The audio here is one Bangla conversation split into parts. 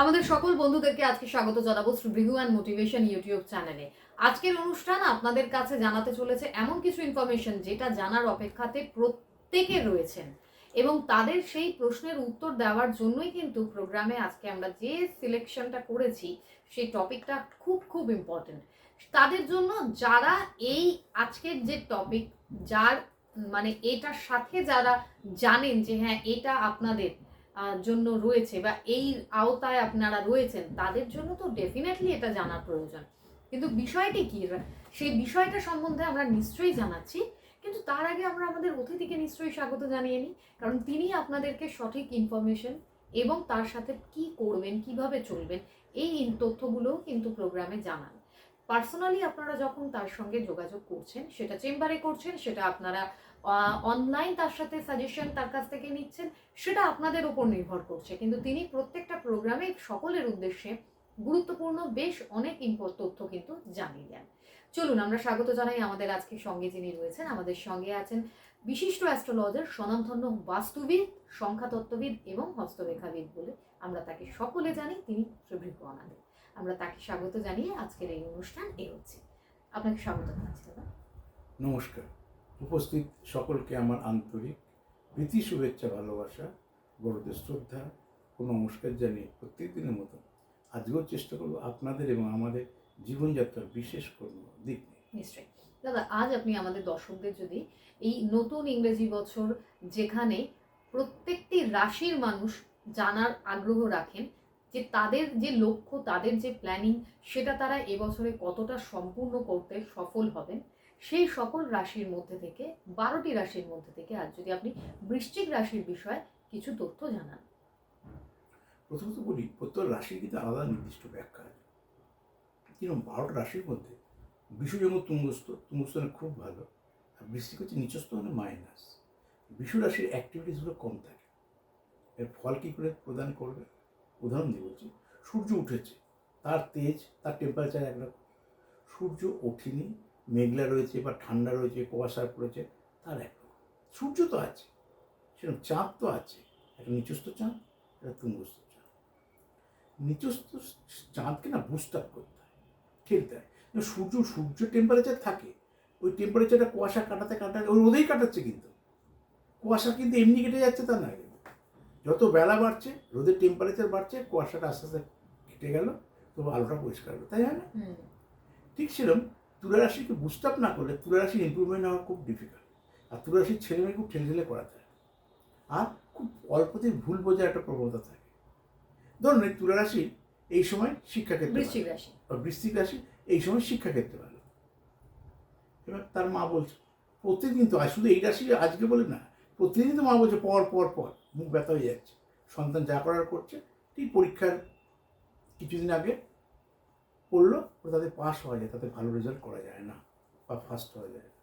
আমাদের সকল বন্ধুদেরকে আজকে স্বাগত জানাবো রিভিউ অ্যান্ড মোটিভেশন ইউটিউব চ্যানেলে। আজকের অনুষ্ঠান আপনাদের কাছে জানাতে চলেছে এমন কিছু ইনফরমেশন যেটা জানার অপেক্ষাতে প্রত্যেকে রয়েছেন, এবং তাদের সেই প্রশ্নের উত্তর দেওয়ার জন্যই কিন্তু প্রোগ্রামে আজকে আমরা যে সিলেকশনটা করেছি সেই টপিকটা খুব খুব ইম্পর্টেন্ট তাদের জন্য, যারা এই আজকের যে টপিক যার মানে এটার সাথে যারা জানেন যে হ্যাঁ এটা আপনাদের জন্য রয়েছে বা এই আওতায় আপনারা রয়েছেন, তাদের জন্য তো ডেফিনেটলি এটা জানার প্রয়োজন। কিন্তু বিষয়টি কি, সেই বিষয়টা সম্বন্ধে আমরা নিশ্চয়ই জানাচ্ছি, কিন্তু তার আগে আমরা আমাদের অতিথিকে নিশ্চয়ই স্বাগত জানিয়ে নিই, কারণ তিনি আপনাদেরকে সঠিক ইনফরমেশন এবং তার সাথে কি করবেন, কিভাবে চলবেন, এই তথ্যগুলোও কিন্তু প্রোগ্রামে জানান। পার্সোনালি আপনারা যখন তার সঙ্গে যোগাযোগ করছেন, সেটা চেম্বারে করছেন, সেটা আপনারা অনলাইন তার সাথে সাজেশন তার কাছ থেকে নিচ্ছেন, সেটা আপনাদের উপর নির্ভর করছে, কিন্তু তিনি প্রত্যেকটা প্রোগ্রামে সকলের উদ্দেশ্যে গুরুত্বপূর্ণ বেশ অনেক তথ্য কিন্তু জানিয়ে দেন। চলুন আমরা স্বাগত জানাই আমাদের আজকে সঙ্গে যিনি রয়েছেন। আমাদের সঙ্গে আছেন বিশিষ্ট অ্যাস্ট্রোলজার, স্বনামধন্য বাস্তুবিদ, সংখ্যাতত্ত্ববিদ এবং হস্তরেখাবিদ বলে আমরা তাকে সকলে জানি, তিনি শ্রীভৃহু অনাদি। আমরা তাকে স্বাগত জানিয়ে আজকের এই অনুষ্ঠান এগোচ্ছি। আপনাকে স্বাগত জানাচ্ছি দাদা। নমস্কার। উপস্থিত সকলকে আমার আন্তরিক প্রীতি, শুভেচ্ছা, ভালোবাসা, বড়দের শ্রদ্ধা ও নমস্কার জানিয়ে প্রত্যেক দিনের মতো আজকেও চেষ্টা করব আপনাদের এবং আমাদের জীবনযাত্রার বিশেষ কোনো দিক নিয়ে। নিশ্চয়ই দাদা, আজ আপনি আমাদের দর্শকদের যদি এই নতুন ইংরেজি বছর, যেখানে প্রত্যেকটি রাশির মানুষ জানার আগ্রহ রাখেন যে তাদের যে লক্ষ্য, তাদের যে প্ল্যানিং, সেটা তারা এবছরে কতটা সম্পূর্ণ করতে সফল হবেন, সেই সকল রাশির মধ্যে থেকে 12টি রাশির মধ্যে থেকে আজ যদি আপনি বৃশ্চিক রাশির বিষয়ে কিছু তথ্য জানান। প্রথমত বলি, প্রত্যেক রাশির কিন্তু আলাদা নির্দিষ্ট ব্যাখ্যা আছে। কিন্তু 12টা রাশির মধ্যে বিষু যেমন তুঙ্গস্থানে খুব ভালো, আর বৃশ্চিক হচ্ছে নিচস্থ, মানে মাইনাস। বিষু রাশির অ্যাক্টিভিটিসগুলো কম থাকে। এর ফল কী করে প্রদান করবে? উদাহরণ দিয়ে বলছি, সূর্য উঠেছে, তার তেজ, তার টেম্পারেচার একরকম। সূর্য ওঠেনি, মেঘলা রয়েছে বা ঠান্ডা রয়েছে, কুয়াশা পড়েছে, তার একরকম। সূর্য তো আছে, সেরকম চাঁদ তো আছে, একটা নিচস্থ চাঁদ, একটা তুঙ্গস্থ চাঁদ। নিচস্থ চাঁদকে না বুস্ট আপ করতে হয়, ঠেলতে হয়। সূর্য টেম্পারেচার থাকে, ওই টেম্পারেচারটা কুয়াশা কাটাতে কাটাতে ওই রোদেই কাটাচ্ছে, কিন্তু কুয়াশা কিন্তু এমনি কেটে যাচ্ছে তা না। যত বেলা বাড়ছে, রোদের টেম্পারেচার বাড়ছে, কুয়াশাটা আস্তে আস্তে কেটে গেল, তো আলোটা পরিষ্কার হলো, তাই হয় না? ঠিক সেরকম তুলা রাশিকে বুস্ট আপ না করলে তুলা রাশির ইম্প্রুভমেন্ট হওয়া খুব ডিফিকাল্ট। আর তুলা রাশির ছেলেমেয়ে খুব ঠেলে করাতে হয়, আর খুব অল্পতেই ভুল বোঝার একটা প্রবণতা থাকে। ধরুন এই তুলা রাশি এই সময় শিক্ষাক্ষেত্রে, বৃশ্চিক রাশি বা বৃশ্চিক রাশি এই সময় শিক্ষাক্ষেত্রে ভালো। এবার তার মা বলছে প্রতিদিন তো, শুধু এই রাশি আজকে বলে না, প্রতিদিন তো মা বলছে পর পর পর, মুখ ব্যথা হয়ে যাচ্ছে, সন্তান যা করার করছে। ঠিক পরীক্ষার কিছুদিন আগে পড়লো, তাদের পাস হওয়া যায়, তাতে ভালো রেজাল্ট করা যায় না বা ফার্স্ট হওয়া যায় না।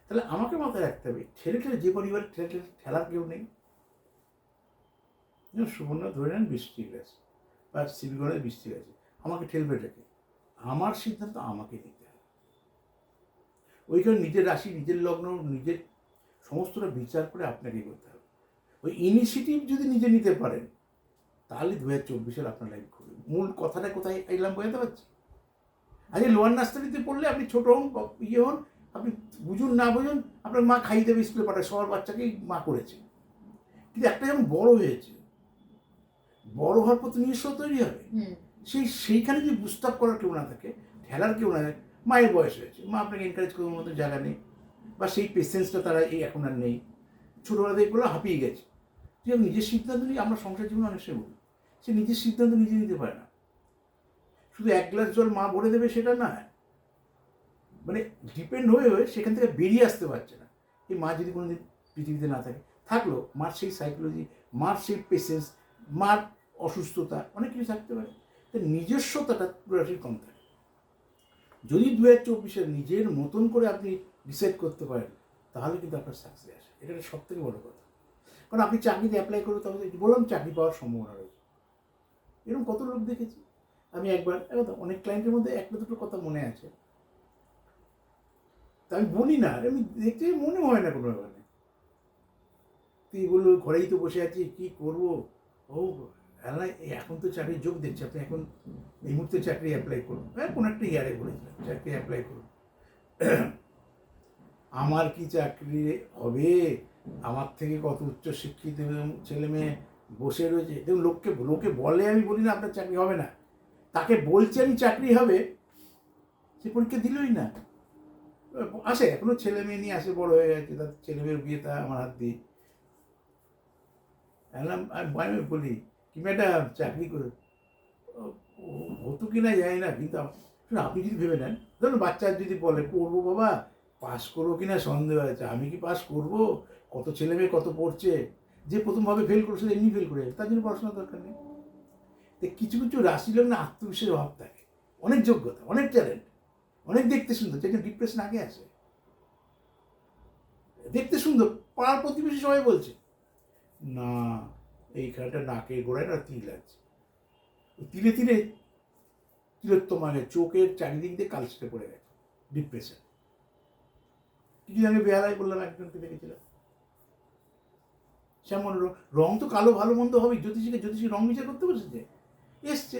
তাহলে আমাকে মাথায় রাখতে হবে, ঠেলে যে পরিবারে ঠেলার কেউ নেই। সুবর্ণা ধরে নেন বৃষ্টি রাশি বা শিবগণের বৃষ্টি রাশি, আমাকে ঠেলবে এটাকে, আমার সিদ্ধান্ত আমাকে নিতে হবে। ওইখানে নিজের রাশি, নিজের লগ্ন, নিজের সমস্তটা বিচার করে আপনাকেই করতে হবে। ওই ইনিশিয়েটিভ যদি নিজে নিতে পারেন, তাহলে 2024 আপনার লাইফ ঘুরবে। মূল কথাটা কোথায় এলাম বোঝাতে পারছি? আজকে লোয়ার নার্সারিতে পড়লে আপনি ছোট হন, ইয়ে হন, আপনি বুঝুন না বুঝুন, আপনার মা খাইয়ে দেবে, স্কুলে পাঠায়, সবার বাচ্চাকেই মা করেছে। কিন্তু একটা যখন বড় হয়েছে, বড় হওয়ার পর তো নিজস্ব তৈরি হবে। সেইখানে যদি বুস্ট আপ করার কেউ না থাকে, ঠেলার কেউ না থাকে, মায়ের বয়স হয়েছে, মা আপনাকে এনকারেজ করার মতো জায়গা নেই, বা সেই পেশেন্সটা তারা এখন আর নেই, ছোটোবেলা থেকে বলে হাঁপিয়ে গেছে। যে নিজের সিদ্ধান্ত নিয়ে আমরা সংসার জীবনে অনেক সময় বলি, সে নিজের সিদ্ধান্ত নিজে নিতে পারে না। শুধু এক গ্লাস জল মা ভরে দেবে সেটা না, মানে ডিপেন্ড হয়ে সেখান থেকে বেরিয়ে আসতে পারছে না। এই মা যদি কোনোদিন পৃথিবীতে না থাকে, থাকলো মার সেই সাইকোলজি, মার সেই পেশেন্স, মার অসুস্থতা, অনেক কিছু থাকতে পারে। তো নিজস্বতাটা পুরোটাই কম থাকে। যদি 2024 নিজের মতন করে আপনি ডিসাইড করতে পারেন, তাহলে কিন্তু আপনার সাকসেস আসে। এটা সব থেকে বড় কথা। কারণ আপনি চাকরিতে অ্যাপ্লাই করবে, তাহলে বললাম চাকরি পাওয়ার সম্ভাবনা রয়েছে। এরকম কত লোক দেখেছি আমি। একবার অনেক ক্লায়েন্টের মধ্যে একটা দুটো কথা মনে আছে, তা আমি বলি না, আমি দেখতে মনে হয় না কোনো ব্যাপারে। তুই বললো ঘরেই তো বসে আছি, কি করবো, ও এখন তো চাকরির যোগ দেখছে, আপনি এখন এই মুহূর্তে চাকরি অ্যাপ্লাই করুন, কোনো একটা ইয়ারে বলেছিলাম চাকরি অ্যাপ্লাই করুন। আমার কি চাকরি হবে? আমার থেকে কত উচ্চ শিক্ষিত ছেলে মেয়ে বসে রয়েছে। দেখুন, লোকে বলে, আমি বলি না আপনার চাকরি হবে না, তাকে বলছে আমি চাকরি হবে, সে পরীক্ষা দিলই না। আসে এখনো ছেলে মেয়ে নিয়ে আসে, বড় হয়ে গেছে, তার ছেলে মেয়ের বিয়ে তা আমার হাত দিয়ে। আমি বলি কি ম্যাডাম চাকরি করে হতো কিনা জানি না, কিন্তু আপনি যদি ভেবে নেন, ধরুন বাচ্চা যদি বলে পড়বো বাবা, পাস করবো কিনা সন্দেহ আছে, আমি কি পাস করবো? কত ছেলে মেয়ে কত পড়ছে, যে প্রথমভাবে ফেল করছে এমনি ফেল করে যাবে, তার জন্য পড়াশোনার দরকার নেই। তো কিছু কিছু রাশি লোক না আত্মবিশ্বাসের অভাব থাকে, অনেক যোগ্যতা, অনেক ট্যালেন্ট, অনেক দেখতে সুন্দর, যে ডিপ্রেশন আগে আসে। দেখতে সুন্দর, পাড়ার প্রতিবেশী সবাই বলছে না এইখানটা নাকের গোড়ায় না তিল আছে, তিলে তিলে তিলোত্তমানে চোখের চারিদিক দিয়ে কালচে পড়ে গেছে, ডিপ্রেশন। কিছুদিন আগে বেহালায় বললাম, একজনকে দেখেছিলাম, যেমন রং তো কালো ভালো মন্দ হবে, জ্যোতিষী রং বিচার করতে বসেছে, এসছে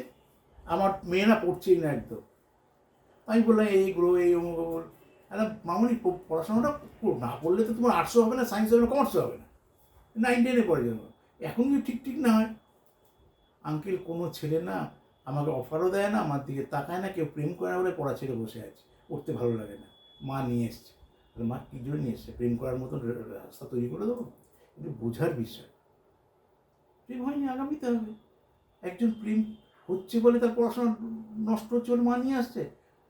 আমার মেয়ে না পড়ছেই না একদম। আমি বললাম এই গ্রহ এই অমুক, মামুনি পড়াশোনাটা না পড়লে তো তোমার আর্টসও হবে না, সায়েন্স হবে না, কমার্সও হবে না, 9-10 পড়ে যাবো। এখন যদি ঠিক না হয়, আঙ্কেল কোনো ছেলে না আমাকে অফারও দেয় না, আমার দিকে তাকায় না, কেউ প্রেম করে না বলে পড়া ছেড়ে বসে আছে, পড়তে ভালো লাগে না, মা নিয়ে এসছে। মা কী জন্য নিয়ে এসছে? প্রেম করার মতন রাস্তা তৈরি করে দেবো? কিন্তু বোঝার বিষয়, প্রেম হয়নি, আগামীতে হবে। একজন প্রেম হচ্ছে বলে তার পড়াশোনা নষ্ট হচ্ছে বলে মা নিয়ে আসছে,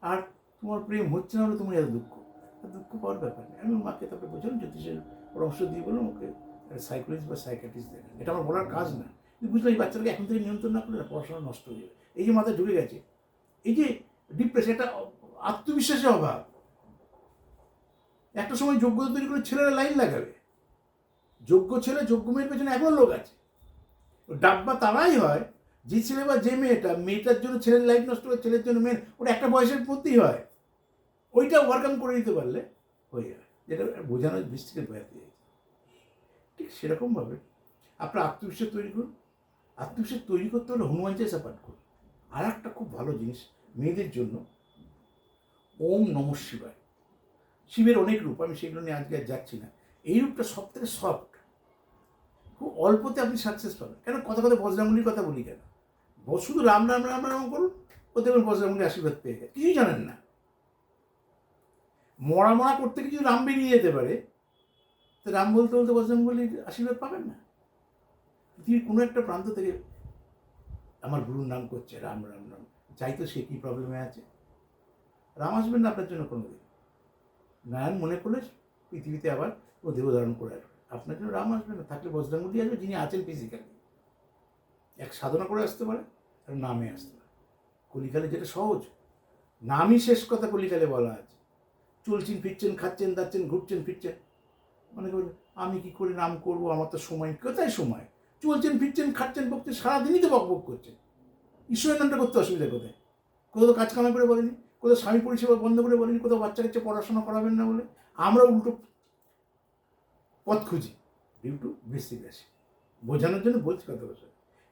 আর তোমার প্রেম হচ্ছে না বলে তোমার এত দুঃখ পাওয়ার ব্যাপার নেই। আমি মাকে তারপরে বোঝালাম, জ্যোতিষের পরামর্শ দিয়ে বললাম ওকে সাইকোলজিস্ট বা সাইকিয়াট্রিস্ট দেখেন, এটা আমার বলার কাজ না। বুঝলাম এই বাচ্চাটাকে এখন থেকে নিয়ন্ত্রণ না করলে না পড়াশোনা নষ্ট হয়ে যাবে। এই যে মাথায় ঢুকে গেছে, এই যে ডিপ্রেশন, এটা আত্মবিশ্বাসের অভাব। একটা সময় যোগ্যতা তৈরি করে ছেলেরা লাইন লাগাবে, যোগ্য ছেলে যোগ্য মেয়ের পেছনে এখনো লোক আছে। ডাব্বা তারাই হয় যে ছেলে বা যে মেয়েটার জন্য ছেলের লাইফ নষ্ট করে, ছেলের জন্য মেয়ের, ওটা একটা বয়সের মধ্যেই হয়, ওইটা ওভারকাম করে দিতে পারলে হয়ে যাবে, যেটা বোঝানোর দৃষ্টিকে বোঝাতে যায়। ঠিক সেরকমভাবে আপনার আত্মবিশ্বাস তৈরি করুন। আত্মবিশ্বাস তৈরি করতে হলে হনুমান চালিসা পাঠ করুন। আর একটা খুব ভালো জিনিস মেয়েদের জন্য, ওম নমঃ শিবায়। শিবের অনেক রূপ, আমি সেগুলো নিয়ে আজকে আর যাচ্ছি না। এই রূপটা সব থেকে সফট, খুব অল্পতে আপনি সাকসেস পাবেন। কেন কথা বজরঙ্গলির কথা বলি কেন? শুধু রাম রাম রাম রাম করুন, ও দেখবেন বজরঙ্গলির আশীর্বাদ পেয়ে গেছে, কিছুই জানেন না। মরা করতে কিছু রাম বেরিয়ে যেতে পারে, তো রাম বলতে বলতে বজরঙ্গলির আশীর্বাদ পাবেন না। পৃথিবীর কোনো একটা প্রান্ত থেকে আমার গুরুর নাম করছে রাম রাম রাম, চাই তো সে কী প্রবলেমে আছে, রাম আসবেন না আপনার জন্য কোনোদিন। নারায়ণ মনে করলে পৃথিবীতে আবার ও দেহ ধারণ করে আসবে, আপনার জন্য রাম আসবে না, থাকলে বজরঙ্গলি আসবে, যিনি আছেন ফিজিক্যালি। এক সাধনা করে আসতে পারে আর নামে আসতে পারে। কলিকালে যেটা সহজ, নামই শেষ কথা কলিকালে বলা আছে। চলছেন ফিরছেন, খাচ্ছেন দাচ্ছেন, ঘুরছেন ফিরছেন, মনে করবেন আমি কি করে নাম করবো, আমার তো সময়, কোথায় সময়? চলছেন ফিরছেন, খাচ্ছেন বকছেন, সারাদিনই তো বক বক করছেন। ঈশ্বরের নামটা করতে অসুবিধা কোথায়? কোথাও তো কাজ কামাই করে বলেনি, কোথাও স্বামী পরিষেবা বন্ধ করে বলেনি, কোথাও বাচ্চা কাচ্চা পড়াশোনা করাবেন না বলে। আমরা উল্টো পথ খুঁজি ডিউ টু বৃশ্চিক রাশি, বোঝানোর জন্য বলছি কথা বলছে।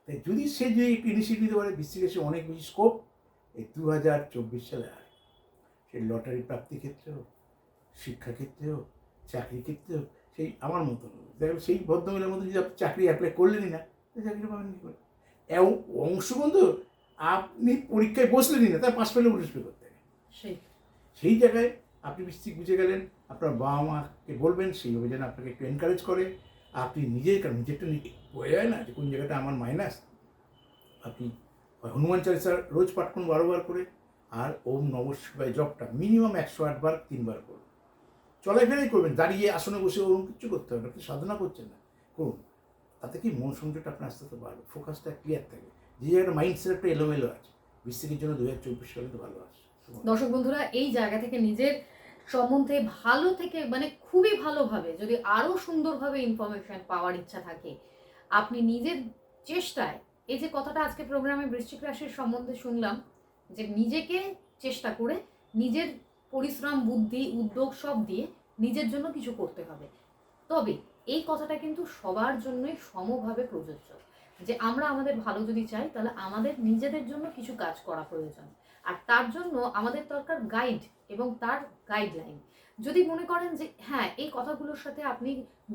তাই যদি সে যদি একটু ইনিশিয়েটিভ নিতে পারে, বৃশ্চিক রাশি অনেক বেশি স্কোপ এই 2024 সালে আর। সেই লটারি প্রাপ্তি ক্ষেত্রে হোক, শিক্ষাক্ষেত্রে হোক, চাকরি ক্ষেত্রে হোক, সেই আমার মতো দেখবেন সেই ভদ্রমহিলার মধ্যে যদি আপনি চাকরি অ্যাপ্লাই করলেনই না, চাকরি পাবেন কী করে? অংশবন্ধু, আপনি পরীক্ষায় বসলেনই না, তার পাশ পেলে উঠে করতে হবে। সেই জায়গায় আপনি বৃশ্চিক বুঝে গেলেন, আপনার বাবা মাকে বলবেন সেইভাবে যেন আপনাকে একটু এনকারেজ করে। আপনি নিজেরটা বোঝা যায় না যে কোন জায়গাটা আমার মাইনাস। আপনি হনুমান চালিসা রোজ পাঠ করুন 12 বার করে, আর ওম নমঃ শিবায় জপটা মিনিমাম 108 বার 3 বার করুন। চলাফেরাই করবেন, দাঁড়িয়ে আসনে বসে ওরকম কিছু করতে হবে না, আপনি সাধনা করছেন না, করুন। তাতে কি মন সংযোগটা আপনার আস্তে আস্তে বাড়বে, ফোকাসটা ক্লিয়ার থাকবে, যে জায়গাটা মাইন্ড সেটটা এলোমেলো আছে। বৃশ্চিকের জন্য 2024 সালে তো ভালো আছে। দর্শক বন্ধুরা, এই জায়গা থেকে নিজের সম্বন্ধে ভালো থেকে মানে খুবই ভালোভাবে যদি আরো সুন্দরভাবে ইনফরমেশন পাওয়ার ইচ্ছা থাকে, আপনি নিজের চেষ্টায়, এই যে কথাটা আজকে প্রোগ্রামে বৃশ্চিক রাশির সম্বন্ধে শুনলাম, যে নিজেকে চেষ্টা করে নিজের পরিশ্রম বুদ্ধি উদ্যোগ সব দিয়ে নিজের জন্য কিছু করতে হবে। তবে এই কথাটা কিন্তু সবার জন্যই সমভাবে প্রযোজ্য। যে আমরা আমাদের ভালো যদি চাই তাহলে আমাদের নিজেদের জন্য কিছু কাজ করা প্রয়োজন, আর তার জন্য আমাদের দরকার গাইড এবং তার গাইডলাইন। যদি মনে করেন যে হ্যাঁ এই কথাগুলোর সাথে আপনি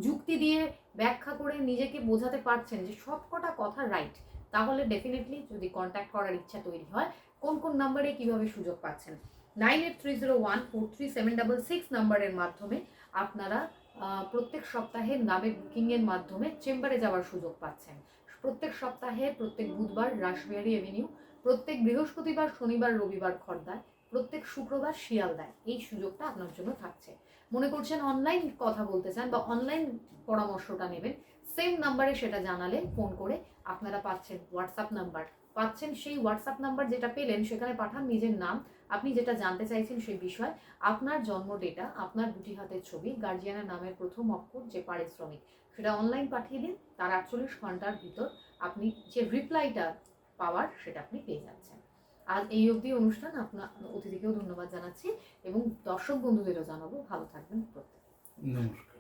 যুক্তি দিয়ে ব্যাখ্যা করে নিজেকে বোঝাতে পারছেন যে সব কটা কথা রাইট, তাহলে ডেফিনেটলি যদি কন্ট্যাক্ট করার ইচ্ছা তৈরি হয়, কোন কোন নাম্বারে কিভাবে সুযোগ পাচ্ছেন, 9830143766 নাম্বারের মাধ্যমে আপনারা প্রত্যেক সপ্তাহে নামের বুকিংয়ের মাধ্যমে চেম্বারে যাওয়ার সুযোগ পাচ্ছেন। প্রত্যেক সপ্তাহে প্রত্যেক বুধবার রাসবিহারী এভিনিউ, প্রত্যেক বৃহস্পতিবার শনিবার রবিবার খড়দায়, প্রত্যেক শুক্রবার শিয়ালদায় এই সুযোগটা আপনার জন্য থাকছে। মনে করছেন অনলাইন কথা বলতে চান বা অনলাইন পরামর্শটা নেবেন, সেম নাম্বারে সেটা জানালে ফোন করে আপনারা পাচ্ছেন হোয়াটসঅ্যাপ নাম্বার, পাচ্ছেন সেই হোয়াটসঅ্যাপ নাম্বার যেটা পেলেন সেখানে পাঠান নিজের নাম, আপনি যেটা জানতে চাইছেন সেই বিষয়, আপনার জন্ম ডেটা, আপনার দুটি হাতের ছবি, গার্জিয়ানের নামের প্রথম অক্ষর, যে পারিশ্রমিক, সেটা অনলাইন পাঠিয়ে দিন। তার 48 ঘন্টার ভিতর আপনি যে রিপ্লাইটা পাওয়ার সেটা আপনি পেয়ে যাচ্ছেন। আজ এই অবধি অনুষ্ঠান, আপনার অতিথিকেও ধন্যবাদ জানাচ্ছি এবং দর্শক বন্ধুদেরও জানাবো ভালো থাকবেন প্রত্যেকে। নমস্কার।